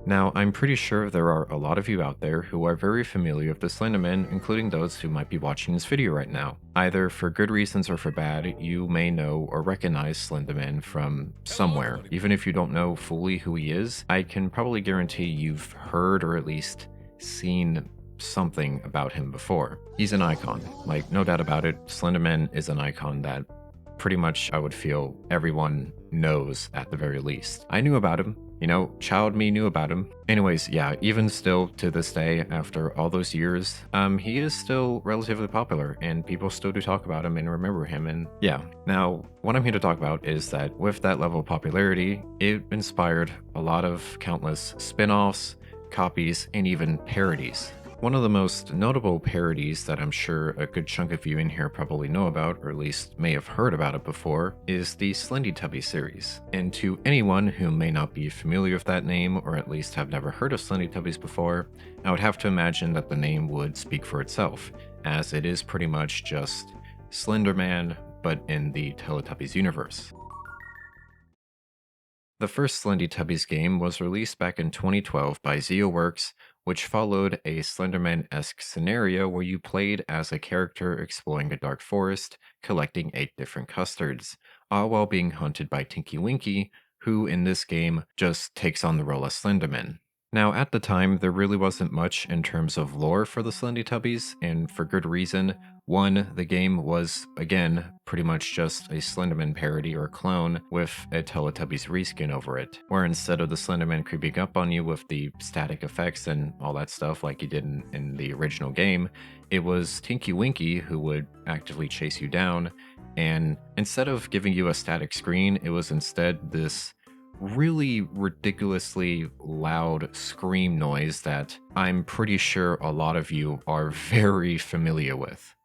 Now, I'm pretty sure there are a lot of you out there who are very familiar with the Slenderman, including those who might be watching this video right now. Either for good reasons or for bad, you may know or recognize Slenderman from somewhere. Even if you don't know fully who he is, I can probably guarantee you've heard or at least seen something about him before. He's an icon, like no doubt about it. Slenderman is an icon that pretty much I would feel everyone knows at the very least. I knew about him. You know, child me knew about him. Anyways, yeah, even still to this day, after all those years, he is still relatively popular and people still do talk about him and remember him. And yeah, now what I'm here to talk about is that with that level of popularity, it inspired a lot of countless spin-offs, copies, and even parodies. One of the most notable parodies that I'm sure a good chunk of you in here probably know about, or at least may have heard about it before, is the Slendytubbies series. And to anyone who may not be familiar with that name, or at least have never heard of Slendytubbies before, I would have to imagine that the name would speak for itself, as it is pretty much just Slender Man, but in the Teletubbies universe. The first Slendytubbies game was released back in 2012 by ZeoWorks, which followed a Slenderman-esque scenario where you played as a character exploring a dark forest, collecting 8 different custards, all while being hunted by Tinky Winky, who in this game just takes on the role as Slenderman. Now, at the time, there really wasn't much in terms of lore for the Slendytubbies, and for good reason. One, the game was, again, pretty much just a Slenderman parody or clone with a Teletubbies reskin over it, where instead of the Slenderman creeping up on you with the static effects and all that stuff like you did in the original game, it was Tinky Winky who would actively chase you down, and instead of giving you a static screen, it was instead this really ridiculously loud scream noise that I'm pretty sure a lot of you are very familiar with.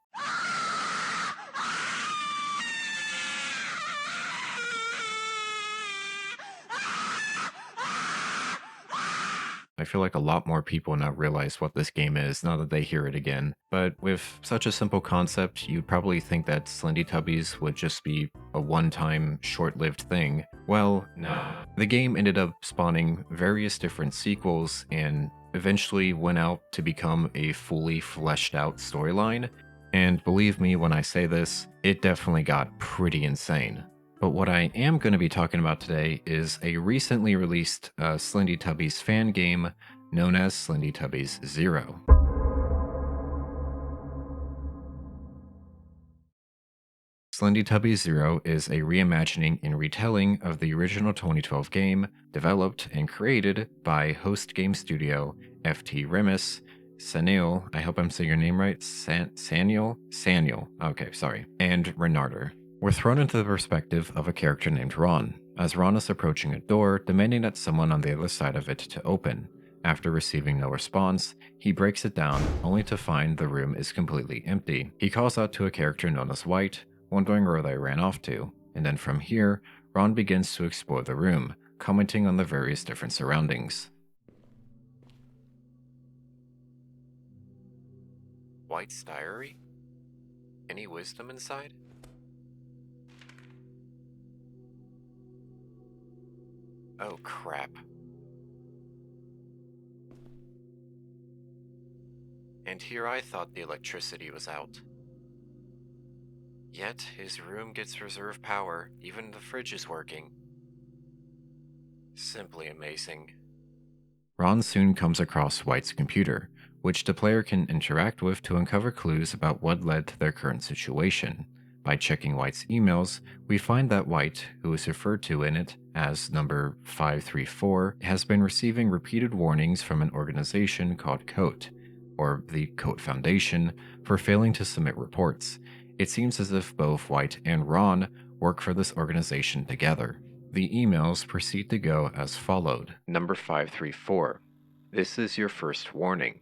I feel like a lot more people now realize what this game is now that they hear it again. But with such a simple concept, you'd probably think that Slendytubbies would just be a one-time, short-lived thing. Well, no. The game ended up spawning various different sequels and eventually went out to become a fully fleshed out storyline. And believe me when I say this, it definitely got pretty insane. But what I am going to be talking about today is a recently released Slendytubbies fan game known as Slendytubbies 0. Slendytubbies 0 is a reimagining and retelling of the original 2012 game, developed and created by host game studio FT Remis, Sanil, I hope I'm saying your name right, Saniel, okay, sorry, and Renarder. We're thrown into the perspective of a character named Ron, as Ron is approaching a door, demanding that someone on the other side of it to open. After receiving no response, he breaks it down, only to find the room is completely empty. He calls out to a character known as White, wondering where they ran off to, and then from here, Ron begins to explore the room, commenting on the various different surroundings. White's diary? Any wisdom inside? Oh crap. And here I thought the electricity was out. Yet his room gets reserve power, even the fridge is working. Simply amazing. Ron soon comes across White's computer, which the player can interact with to uncover clues about what led to their current situation. By checking White's emails, we find that White, who is referred to in it as number 534, has been receiving repeated warnings from an organization called COAT, or the COAT Foundation, for failing to submit reports. It seems as if both White and Ron work for this organization together. The emails proceed to go as followed. Number 534. This is your first warning.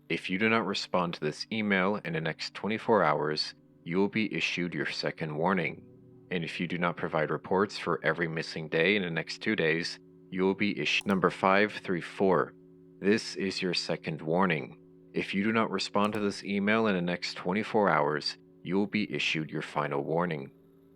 If you do not respond to this email in the next 24 hours, you will be issued your second warning. And if you do not provide reports for every missing day in the next 2 days, you will be issued. Number 534. This is your second warning. If you do not respond to this email in the next 24 hours, you will be issued your final warning.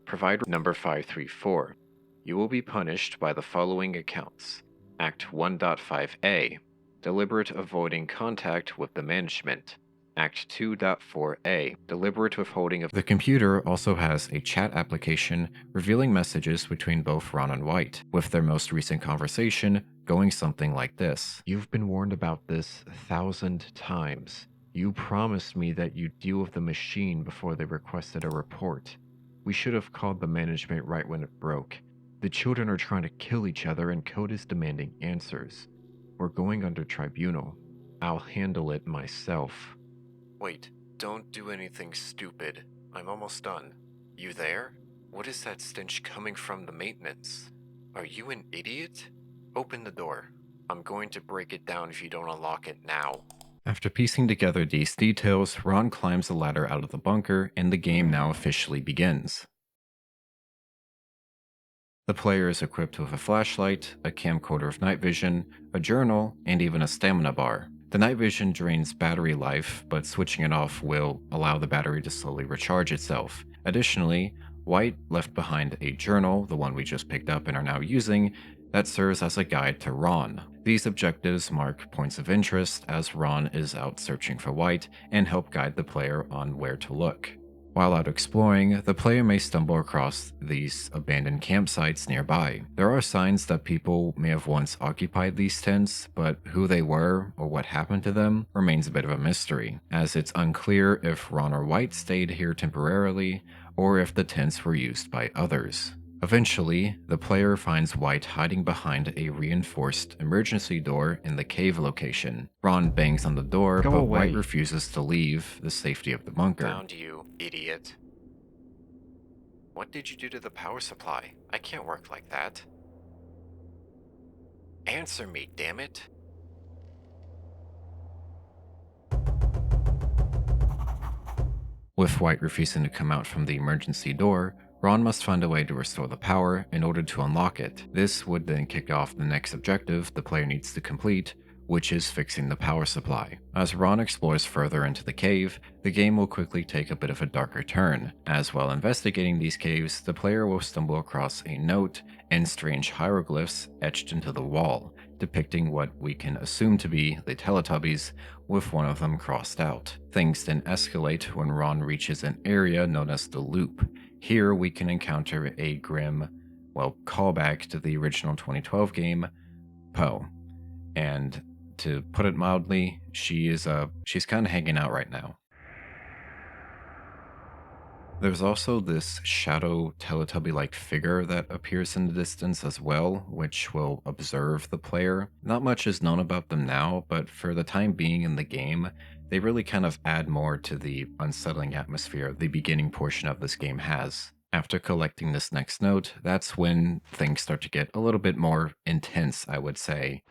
Provide. Number 534. You will be punished by the following accounts. Act 1.5a, deliberate avoiding contact with the management. Act 2.4a, deliberate withholding of the computer also has a chat application revealing messages between both Ron and White, with their most recent conversation going something like this. You've been warned about this 1,000 times. You promised me that you'd deal with the machine before they requested a report. We should have called the management right when it broke. The children are trying to kill each other and Code is demanding answers. We're going under tribunal. I'll handle it myself. Wait, don't do anything stupid. I'm almost done. You there? What is that stench coming from the maintenance? Are you an idiot? Open the door. I'm going to break it down if you don't unlock it now. After piecing together these details, Ron climbs the ladder out of the bunker and the game now officially begins. The player is equipped with a flashlight, a camcorder of night vision, a journal, and even a stamina bar. The night vision drains battery life, but switching it off will allow the battery to slowly recharge itself. Additionally, White left behind a journal, the one we just picked up and are now using, that serves as a guide to Ron. These objectives mark points of interest as Ron is out searching for White and help guide the player on where to look. While out exploring, the player may stumble across these abandoned campsites nearby. There are signs that people may have once occupied these tents, but who they were or what happened to them remains a bit of a mystery, as it's unclear if Ron or White stayed here temporarily or if the tents were used by others. Eventually, the player finds White hiding behind a reinforced emergency door in the cave location. Ron bangs on the door, but White refuses to leave the safety of the bunker. Found you, idiot. What did you do to the power supply? I can't work like that. Answer me, damn it. With White refusing to come out from the emergency door, Ron must find a way to restore the power in order to unlock it. This would then kick off the next objective the player needs to complete, which is fixing the power supply. As Ron explores further into the cave, the game will quickly take a bit of a darker turn, as while investigating these caves, the player will stumble across a note and strange hieroglyphs etched into the wall, depicting what we can assume to be the Teletubbies, with one of them crossed out. Things then escalate when Ron reaches an area known as the Loop. Here we can encounter a grim, callback to the original 2012 game, Poe. And to put it mildly, she's kind of hanging out right now. There's also this shadow Teletubby-like figure that appears in the distance as well, which will observe the player. Not much is known about them now, but for the time being in the game, they really kind of add more to the unsettling atmosphere the beginning portion of this game has. After collecting this next note, that's when things start to get a little bit more intense, I would say.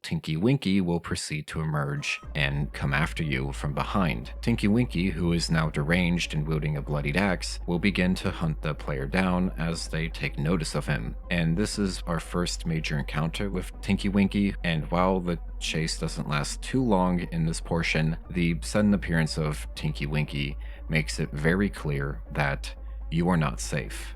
Tinky Winky will proceed to emerge and come after you from behind. Tinky Winky, who is now deranged and wielding a bloodied axe, will begin to hunt the player down as they take notice of him. And this is our first major encounter with Tinky Winky, and while the chase doesn't last too long in this portion, the sudden appearance of Tinky Winky makes it very clear that you are not safe.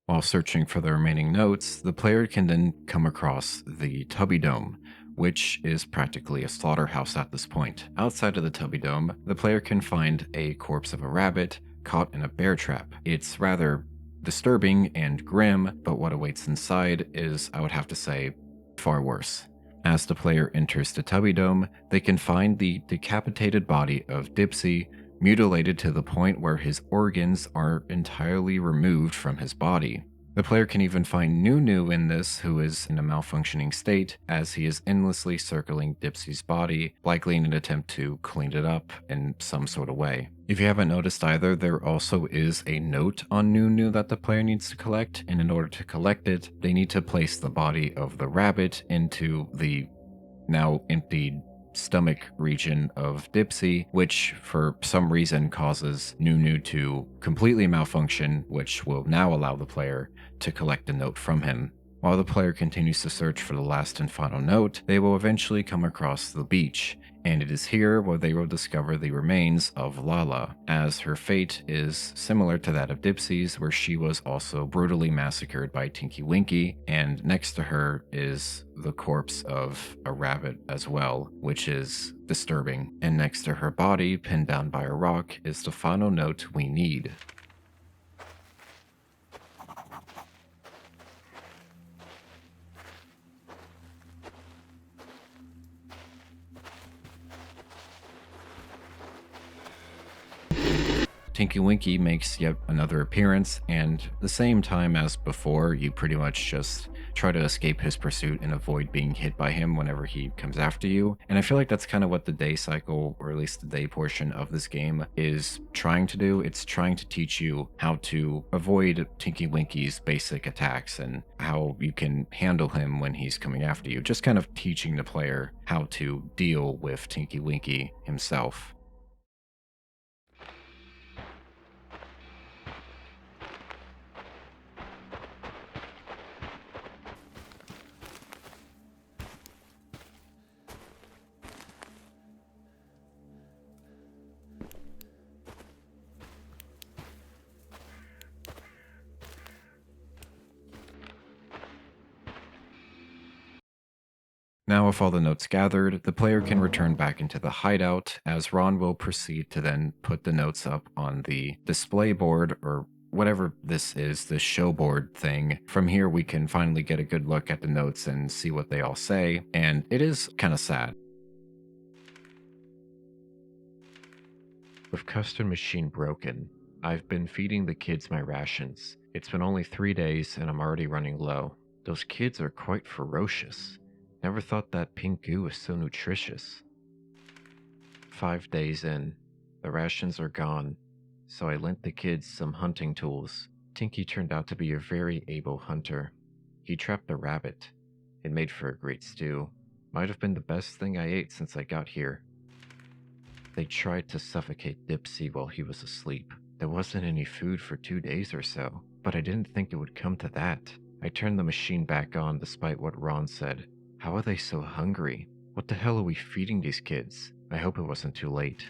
While searching for the remaining notes, the player can then come across the Tubby Dome, which is practically a slaughterhouse at this point. Outside of the Tubby Dome, the player can find a corpse of a rabbit caught in a bear trap. It's rather disturbing and grim, but what awaits inside is, I would have to say, far worse. As the player enters the Tubby Dome, they can find the decapitated body of Dipsy, mutilated to the point where his organs are entirely removed from his body. The player can even find Nunu in this, who is in a malfunctioning state, as he is endlessly circling Dipsy's body, likely in an attempt to clean it up in some sort of way. If you haven't noticed either, there also is a note on Nunu that the player needs to collect, and in order to collect it, they need to place the body of the rabbit into the now emptied stomach region of Dipsy, which for some reason causes Nunu to completely malfunction, which will now allow the player to collect a note from him. While the player continues to search for the last and final note, they will eventually come across the beach, and it is here where they will discover the remains of Lala, as her fate is similar to that of Dipsy's, where she was also brutally massacred by Tinky Winky, and next to her is the corpse of a rabbit as well, which is disturbing. And next to her body, pinned down by a rock, is the final note we need. Tinky Winky makes yet another appearance, and the same time as before, you pretty much just try to escape his pursuit and avoid being hit by him whenever he comes after you. And I feel like that's kind of what the day cycle, or at least the day portion of this game, is trying to do. It's trying to teach you how to avoid Tinky Winky's basic attacks and how you can handle him when he's coming after you. Just kind of teaching the player how to deal with Tinky Winky himself. Now, with all the notes gathered, the player can return back into the hideout, as Ron will proceed to then put the notes up on the display board, or whatever this is, the show board thing. From here, we can finally get a good look at the notes and see what they all say, and it is kind of sad. With custom machine broken, I've been feeding the kids my rations. It's been only 3 days and I'm already running low. Those kids are quite ferocious. Never thought that pink goo was so nutritious. 5 days in, the rations are gone, so I lent the kids some hunting tools. Tinky turned out to be a very able hunter. He trapped a rabbit. It made for a great stew. Might have been the best thing I ate since I got here. They tried to suffocate Dipsy while he was asleep. There wasn't any food for 2 days or so, but I didn't think it would come to that. I turned the machine back on despite what Ron said. How are they so hungry? What the hell are we feeding these kids? I hope it wasn't too late.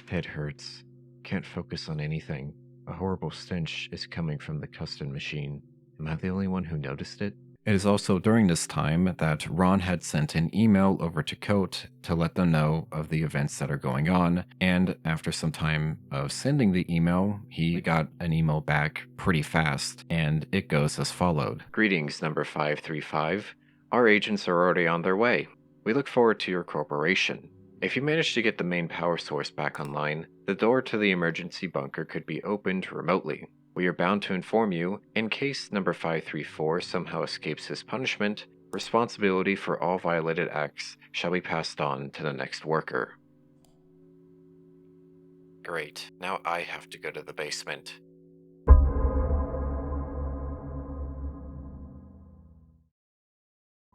Head hurts. Can't focus on anything. A horrible stench is coming from the custom machine. Am I the only one who noticed it? It is also during this time that Ron had sent an email over to Coat to let them know of the events that are going on, and after some time of sending the email, he got an email back pretty fast, and it goes as followed. Greetings, number 535. Our agents are already on their way. We look forward to your cooperation. If you manage to get the main power source back online, the door to the emergency bunker could be opened remotely. We are bound to inform you, in case number 534 somehow escapes his punishment, responsibility for all violated acts shall be passed on to the next worker. Great, now I have to go to the basement.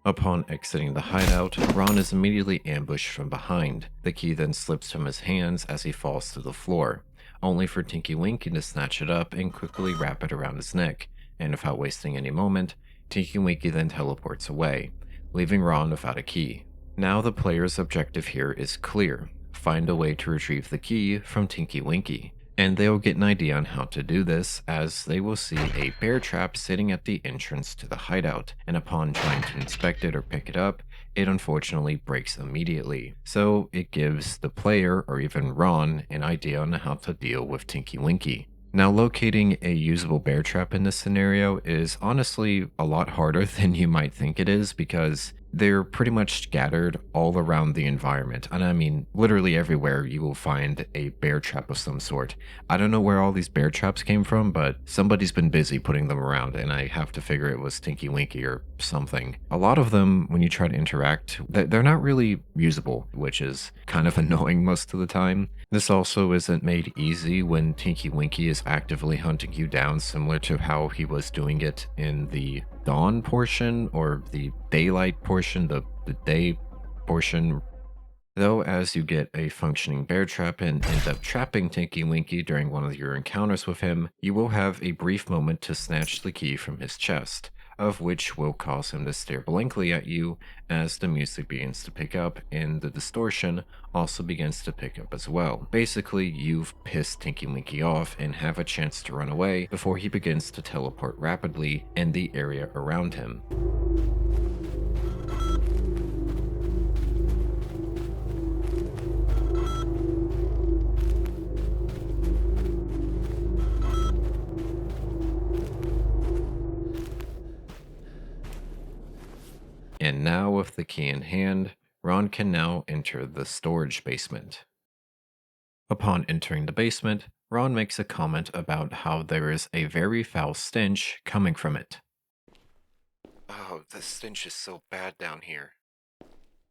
Upon exiting the hideout, Ron is immediately ambushed from behind. The key then slips from his hands as he falls to the floor, only for Tinky Winky to snatch it up and quickly wrap it around his neck, and without wasting any moment, Tinky Winky then teleports away, leaving Ron without a key. Now the player's objective here is clear: find a way to retrieve the key from Tinky Winky. And they'll get an idea on how to do this, as they will see a bear trap sitting at the entrance to the hideout, and upon trying to inspect it or pick it up, it unfortunately breaks immediately. So it gives the player, or even Ron, an idea on how to deal with Tinky Winky. Now, locating a usable bear trap in this scenario is honestly a lot harder than you might think it is, because They're pretty much scattered all around the environment, and I mean, literally everywhere you will find a bear trap of some sort. I don't know where all these bear traps came from, but somebody's been busy putting them around, and I have to figure it was Tinky Winky or something. A lot of them, when you try to interact, they're not really usable, which is kind of annoying most of the time. This also isn't made easy when Tinky Winky is actively hunting you down, similar to how he was doing it in the dawn portion or the daylight portion, the day portion. Though, as you get a functioning bear trap and end up trapping Tinky Winky during one of your encounters with him, you will have a brief moment to snatch the key from his chest, of which will cause him to stare blankly at you as the music begins to pick up and the distortion also begins to pick up as well. Basically, you've pissed Tinky Winky off and have a chance to run away before he begins to teleport rapidly in the area around him. And now, with the key in hand, Ron can now enter the storage basement. Upon entering the basement, Ron makes a comment about how there is a very foul stench coming from it. Oh, the stench is so bad down here.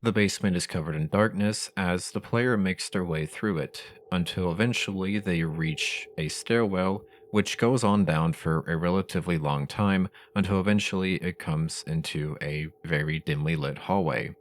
The basement is covered in darkness as the player makes their way through it, until eventually they reach a stairwell which goes on down for a relatively long time until eventually it comes into a very dimly lit hallway.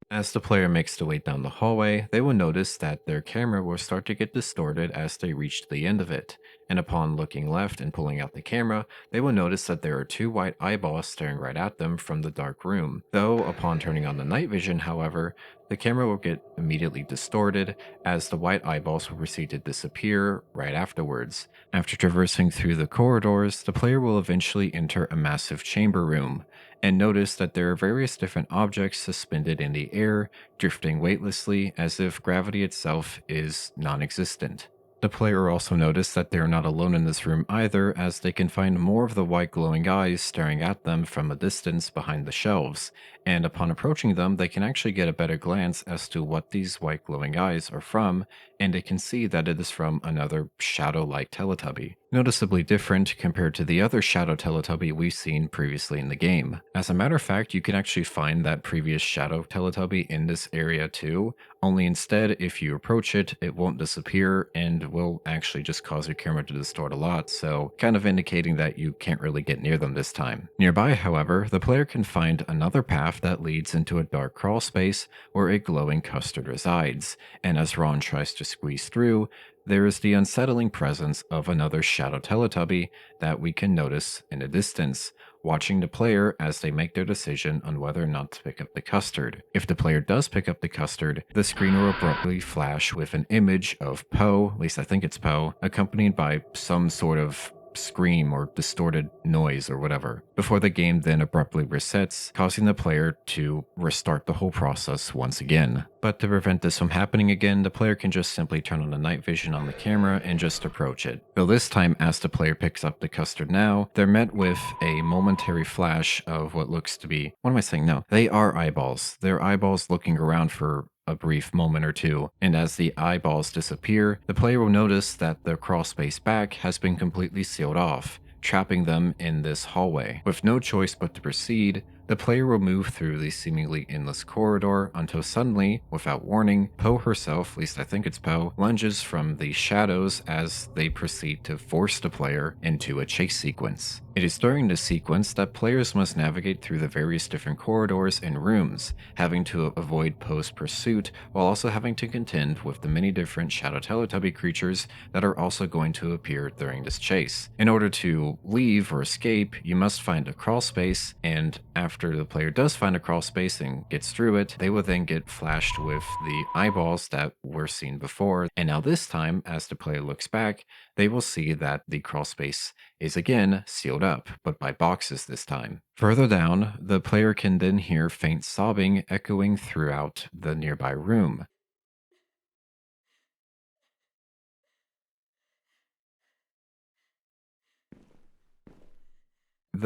As the player makes their way down the hallway, they will notice that their camera will start to get distorted as they reach the end of it, and upon looking left and pulling out the camera, they will notice that there are two white eyeballs staring right at them from the dark room. Though, upon turning on the night vision, however, the camera will get immediately distorted as the white eyeballs will proceed to disappear right afterwards. After traversing through the corridors, the player will eventually enter a massive chamber room, and notice that there are various different objects suspended in the air, drifting weightlessly as if gravity itself is non-existent. The player also noticed that they are not alone in this room either, as they can find more of the white glowing eyes staring at them from a distance behind the shelves, and upon approaching them they can actually get a better glance as to what these white glowing eyes are from, and they can see that it is from another shadow-like Teletubby, noticeably different compared to the other shadow Teletubby we've seen previously in the game. As a matter of fact, you can actually find that previous shadow Teletubby in this area too, only instead if you approach it, it won't disappear and will actually just cause your camera to distort a lot, so kind of indicating that you can't really get near them this time. Nearby, however, the player can find another path that leads into a dark crawl space where a glowing custard resides, and as Ron tries to squeeze through, there is the unsettling presence of another shadow Teletubby that we can notice in the distance, watching the player as they make their decision on whether or not to pick up the custard. If the player does pick up the custard, the screen will abruptly flash with an image of Poe, at least I think it's Poe, accompanied by some sort of scream or distorted noise or whatever, before the game then abruptly resets, causing the player to restart the whole process once again. But to prevent this from happening again, the player can just simply turn on the night vision on the camera and just approach it. Though this time, as the player picks up the custard now, they're met with a momentary flash of what looks to be, what am I saying? No, they are eyeballs. They're eyeballs looking around for a brief moment or two, and as the eyeballs disappear, the player will notice that the crawl space back has been completely sealed off, trapping them in this hallway. With no choice but to proceed, the player will move through the seemingly endless corridor until suddenly, without warning, Poe herself, at least I think it's Poe, lunges from the shadows as they proceed to force the player into a chase sequence. It is during this sequence that players must navigate through the various different corridors and rooms, having to avoid Poe's pursuit while also having to contend with the many different Shadow Teletubby creatures that are also going to appear during this chase. In order to leave or escape, you must find a crawl space, and after the player does find a crawl space and gets through it, they will then get flashed with the eyeballs that were seen before, and now this time, as the player looks back, they will see that the crawl space is again sealed up, but by boxes this time. Further down, the player can then hear faint sobbing echoing throughout the nearby room.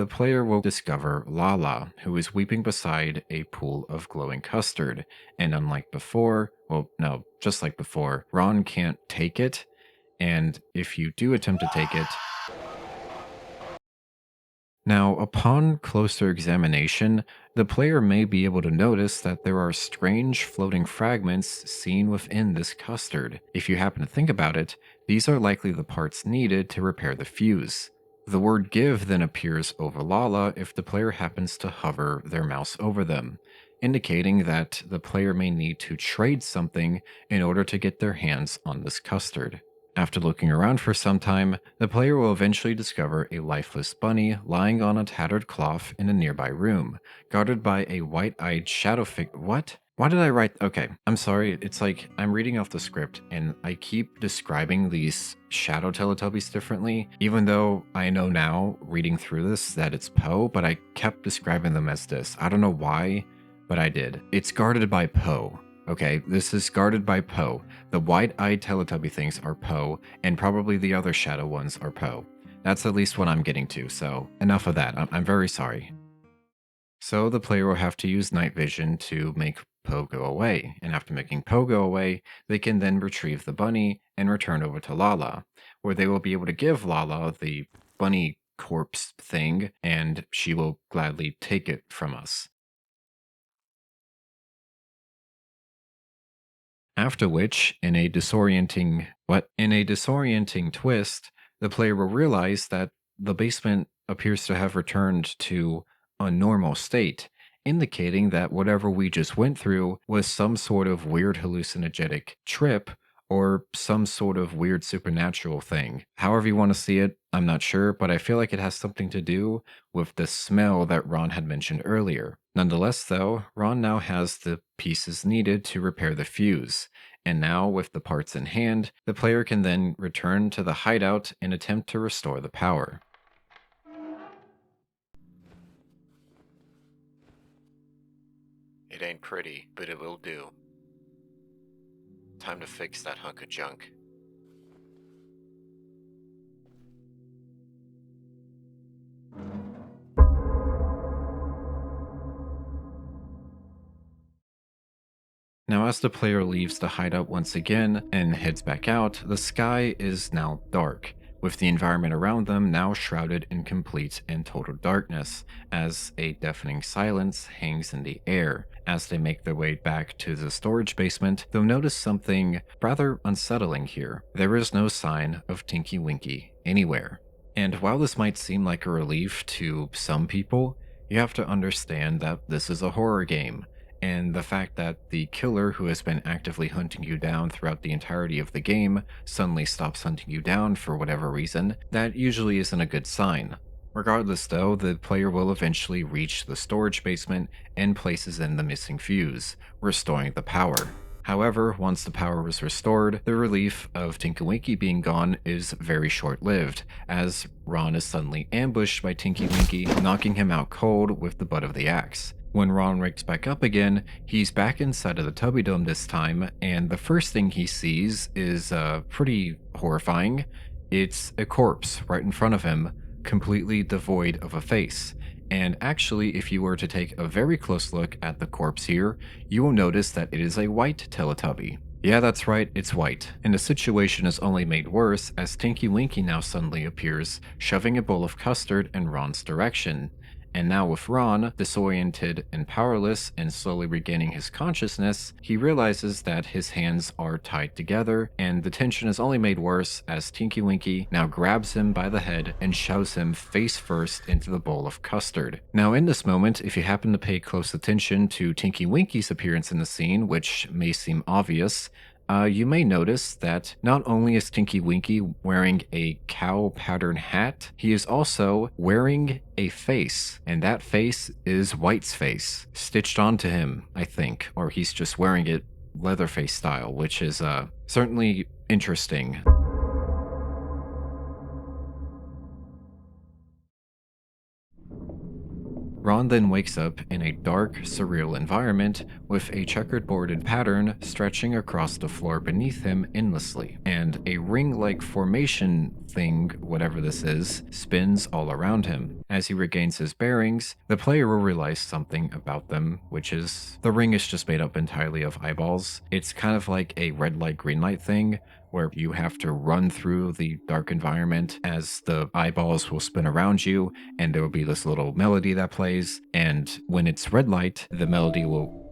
the player will discover Lala, who is weeping beside a pool of glowing custard. And unlike before, well, no, just like before, Ron can't take it. And if you do attempt to take it, now, upon closer examination, the player may be able to notice that there are strange floating fragments seen within this custard. If you happen to think about it, these are likely the parts needed to repair the fuse. The word give then appears over Lala if the player happens to hover their mouse over them, indicating that the player may need to trade something in order to get their hands on this custard. After looking around for some time, the player will eventually discover a lifeless bunny lying on a tattered cloth in a nearby room, guarded by a white-eyed shadow What? Why did I write? Okay, I'm sorry. It's like I'm reading off the script and I keep describing these shadow Teletubbies differently, even though I know now, reading through this, that it's Poe, but I kept describing them as this. I don't know why, but I did. It's guarded by Poe. Okay, this is guarded by Poe. The wide-eyed Teletubby things are Poe, and probably the other shadow ones are Poe. That's at least what I'm getting to, so enough of that. I'm very sorry. So the player will have to use night vision to make Poe go away, and after making Poe go away, they can then retrieve the bunny and return over to Lala, where they will be able to give Lala the bunny corpse thing, and she will gladly take it from us. After which, in a disorienting twist, the player will realize that the basement appears to have returned to a normal state, indicating that whatever we just went through was some sort of weird hallucinogenic trip or some sort of weird supernatural thing. However you want to see it, I'm not sure, but I feel like it has something to do with the smell that Ron had mentioned earlier. Nonetheless, though, Ron now has the pieces needed to repair the fuse, and now, with the parts in hand, the player can then return to the hideout and attempt to restore the power. It ain't pretty, but it will do. Time to fix that hunk of junk. Now, as the player leaves the hideout once again and heads back out, the sky is now dark, with the environment around them now shrouded in complete and total darkness, as a deafening silence hangs in the air. As they make their way back to the storage basement, they'll notice something rather unsettling here. There is no sign of Tinky Winky anywhere. And while this might seem like a relief to some people, you have to understand that this is a horror game, and the fact that the killer who has been actively hunting you down throughout the entirety of the game suddenly stops hunting you down for whatever reason, that usually isn't a good sign. Regardless though, the player will eventually reach the storage basement and places in the missing fuse, restoring the power. However, once the power was restored, the relief of Tinky Winky being gone is very short-lived, as Ron is suddenly ambushed by Tinky Winky, knocking him out cold with the butt of the axe. When Ron wakes back up again, he's back inside of the Tubby Dome this time, and the first thing he sees is pretty horrifying. It's a corpse right in front of him, completely devoid of a face. And actually, if you were to take a very close look at the corpse here, you will notice that it is a white Teletubby. Yeah, that's right, it's white. And the situation is only made worse as Tinky Winky now suddenly appears, shoving a bowl of custard in Ron's direction. And now with Ron, disoriented and powerless and slowly regaining his consciousness, he realizes that his hands are tied together, and the tension is only made worse as Tinky Winky now grabs him by the head and shoves him face first into the bowl of custard. Now in this moment, if you happen to pay close attention to Tinky Winky's appearance in the scene, which may seem obvious, you may notice that not only is Tinky Winky wearing a cow pattern hat, he is also wearing a face, and that face is White's face, stitched onto him, I think, or he's just wearing it Leatherface style, which is certainly interesting. Ron then wakes up in a dark, surreal environment with a checkerboarded pattern stretching across the floor beneath him endlessly, and a ring-like formation thing, whatever this is, spins all around him. As he regains his bearings, the player will realize something about them, which is the ring is just made up entirely of eyeballs. It's kind of like a red light, green light thing, where you have to run through the dark environment as the eyeballs will spin around you, and there will be this little melody that plays, and when it's red light, the melody will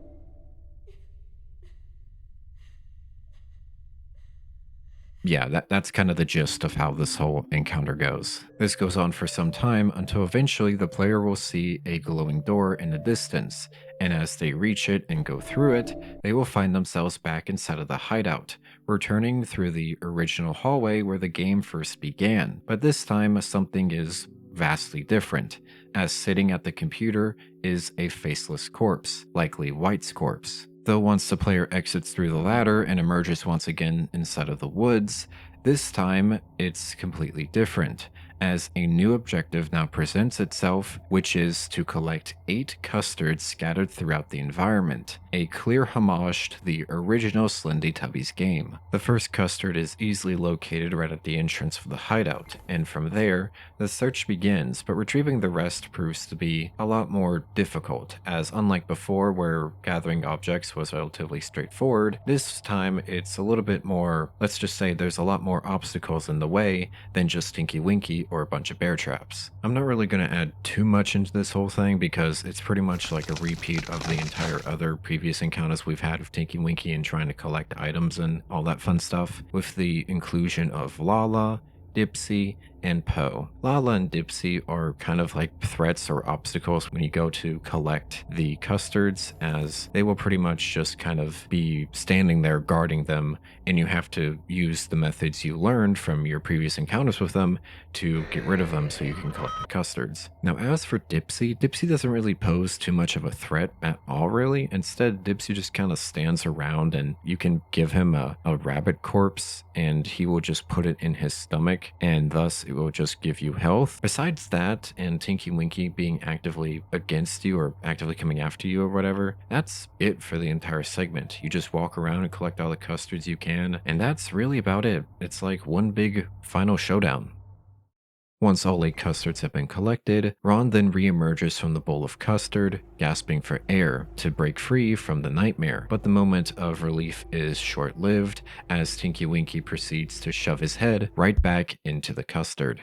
that's kind of the gist of how this whole encounter goes. This goes on for some time until eventually the player will see a glowing door in the distance, and as they reach it and go through it, they will find themselves back inside of the hideout, returning through the original hallway where the game first began. But this time, something is vastly different, as sitting at the computer is a faceless corpse, likely White's corpse. Though once the player exits through the ladder and emerges once again inside of the woods, this time it's completely different, as a new objective now presents itself, which is to collect 8 custards scattered throughout the environment, a clear homage to the original Slendytubbies game. The first custard is easily located right at the entrance of the hideout, and from there, the search begins, but retrieving the rest proves to be a lot more difficult, as unlike before where gathering objects was relatively straightforward, this time it's a little bit more, let's just say there's a lot more obstacles in the way than just Tinky Winky or a bunch of bear traps. I'm not really going to add too much into this whole thing because it's pretty much like a repeat of the entire other previous encounters we've had with Tinky Winky and trying to collect items and all that fun stuff, with the inclusion of Lala, Dipsy, and Poe. Lala and Dipsy are kind of like threats or obstacles when you go to collect the custards, as they will pretty much just kind of be standing there guarding them, and you have to use the methods you learned from your previous encounters with them to get rid of them so you can collect the custards. Now as for Dipsy, Dipsy doesn't really pose too much of a threat at all really. Instead, Dipsy just kind of stands around and you can give him a rabbit corpse and he will just put it in his stomach, and thus it will just give you health. Besides that, and Tinky Winky being actively against you or actively coming after you or whatever, that's it for the entire segment. You just walk around and collect all the custards you can, and that's really about it. It's like one big final showdown. Once all 8 custards have been collected, Ron then re-emerges from the bowl of custard, gasping for air to break free from the nightmare. But the moment of relief is short-lived, as Tinky Winky proceeds to shove his head right back into the custard.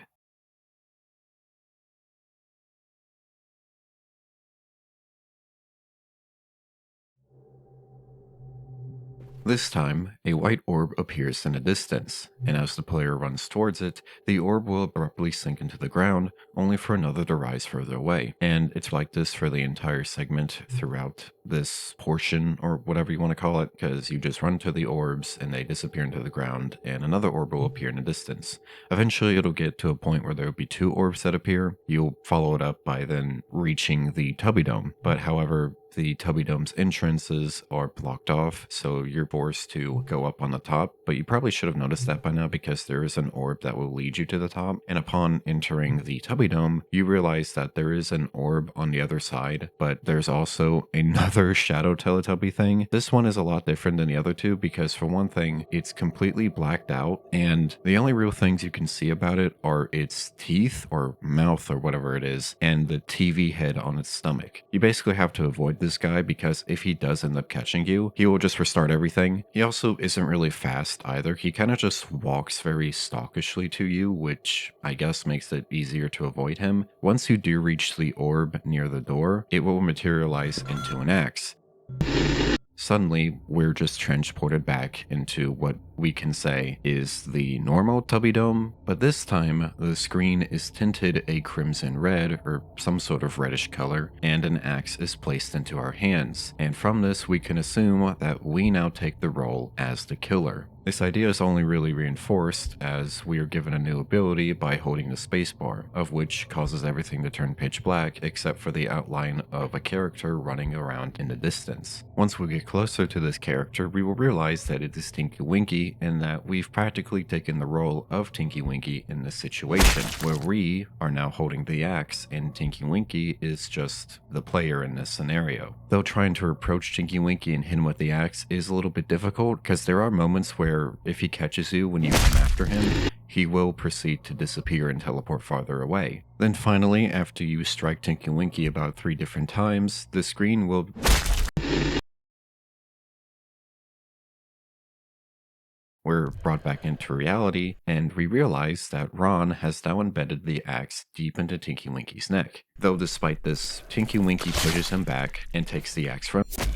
This time, a white orb appears in the distance, and as the player runs towards it, the orb will abruptly sink into the ground, only for another to rise further away. And it's like this for the entire segment throughout this portion, or whatever you want to call it, because you just run to the orbs and they disappear into the ground, and another orb will appear in the distance. Eventually, it'll get to a point where there will be 2 orbs that appear. You'll follow it up by then reaching the Tubby Dome, but however, the Tubby Dome's entrances are blocked off, so you're forced to go up on the top, but you probably should have noticed that by now because there is an orb that will lead you to the top, and upon entering the Tubby Dome, you realize that there is an orb on the other side, but there's also another Shadow Teletubby thing. This one is a lot different than the other two because for one thing, it's completely blacked out, and the only real things you can see about it are its teeth or mouth or whatever it is, and the TV head on its stomach. You basically have to avoid this guy because if he does end up catching you, he will just restart everything. He also isn't really fast either. He kind of just walks very stalkishly to you, which I guess makes it easier to avoid him. Once you do reach the orb near the door, it will materialize into an axe. Suddenly, we're just transported back into what we can say is the normal Tubby Dome, but this time the screen is tinted a crimson red or some sort of reddish color, and an axe is placed into our hands. And from this, we can assume that we now take the role as the killer. This idea is only really reinforced as we are given a new ability by holding the spacebar, of which causes everything to turn pitch black except for the outline of a character running around in the distance. Once we get closer to this character, we will realize that it is Tinky Winky and that we've practically taken the role of Tinky Winky in this situation, where we are now holding the axe and Tinky Winky is just the player in this scenario. Though trying to approach Tinky Winky and hit him with the axe is a little bit difficult because there are moments where if he catches you when you come after him, he will proceed to disappear and teleport farther away. Then finally, after you strike Tinky Winky about 3 different times, the screen will we're brought back into reality, and we realize that Ron has now embedded the axe deep into Tinky Winky's neck. Though despite this, Tinky Winky pushes him back and takes the axe from him.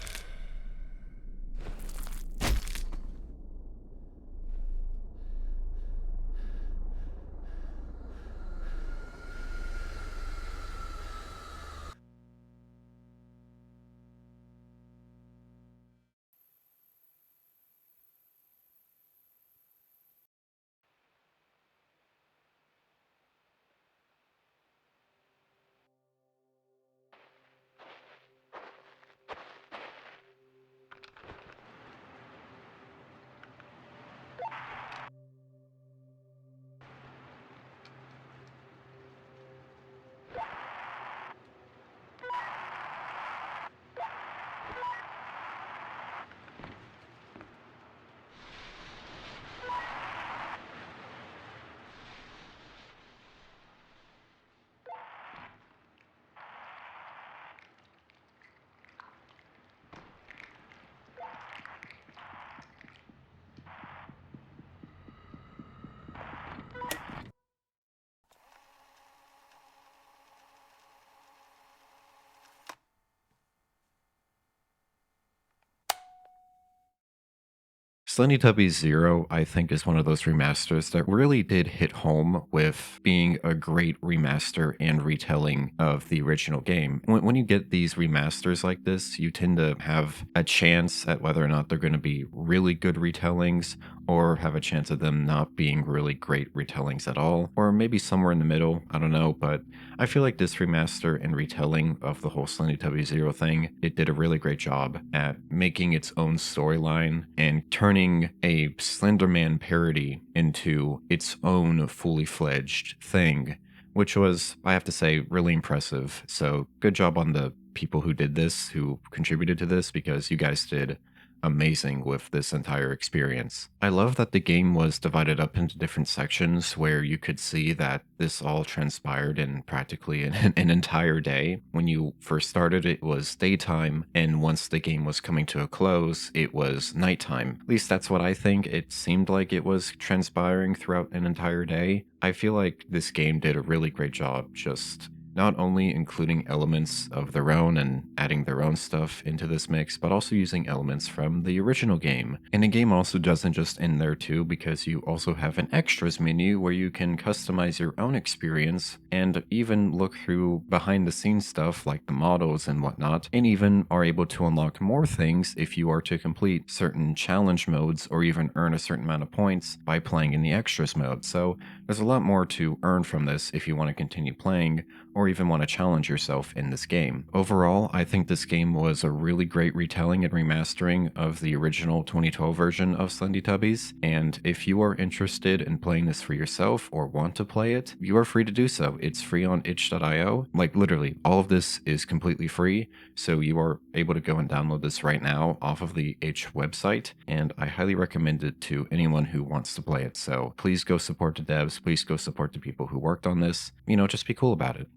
Slendytubbies 0, I think, is one of those remasters that really did hit home with being a great remaster and retelling of the original game. When you get these remasters like this, you tend to have a chance at whether or not they're going to be really good retellings, or have a chance of them not being really great retellings at all, or maybe somewhere in the middle, I don't know, but I feel like this remaster and retelling of the whole Slendytubbies 0 thing, it did a really great job at making its own storyline and turning a Slenderman parody into its own fully fledged thing, which was, I have to say, really impressive. So good job on the people who did this, who contributed to this, because you guys did amazing with this entire experience. I love that the game was divided up into different sections where you could see that this all transpired in practically an entire day. When you first started, it was daytime, and once the game was coming to a close, it was nighttime. At least that's what I think. It seemed like it was transpiring throughout an entire day. I feel like this game did a really great job just not only including elements of their own and adding their own stuff into this mix, but also using elements from the original game. And the game also doesn't just end there too, because you also have an extras menu where you can customize your own experience and even look through behind the scenes stuff like the models and whatnot, and even are able to unlock more things if you are to complete certain challenge modes or even earn a certain amount of points by playing in the extras mode. So there's a lot more to earn from this if you want to continue playing, or even want to challenge yourself in this game. Overall, I think this game was a really great retelling and remastering of the original 2012 version of Slendytubbies, and if you are interested in playing this for yourself or want to play it, you are free to do so. It's free on itch.io. Like literally, all of this is completely free, so you are able to go and download this right now off of the itch website, and I highly recommend it to anyone who wants to play it. So please go support the devs, please go support the people who worked on this, just be cool about it.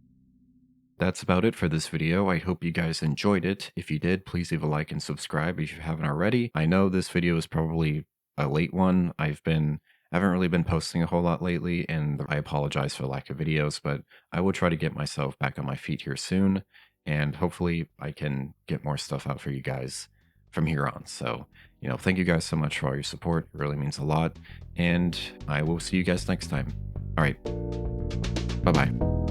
That's about it for this video. I hope you guys enjoyed it. If you did, please leave a like and subscribe if you haven't already. I know this video is probably a late one. I haven't really been posting a whole lot lately, and I apologize for the lack of videos, but I will try to get myself back on my feet here soon, and hopefully I can get more stuff out for you guys from here on. So, thank you guys so much for all your support. It really means a lot, and I will see you guys next time. All right. Bye-bye.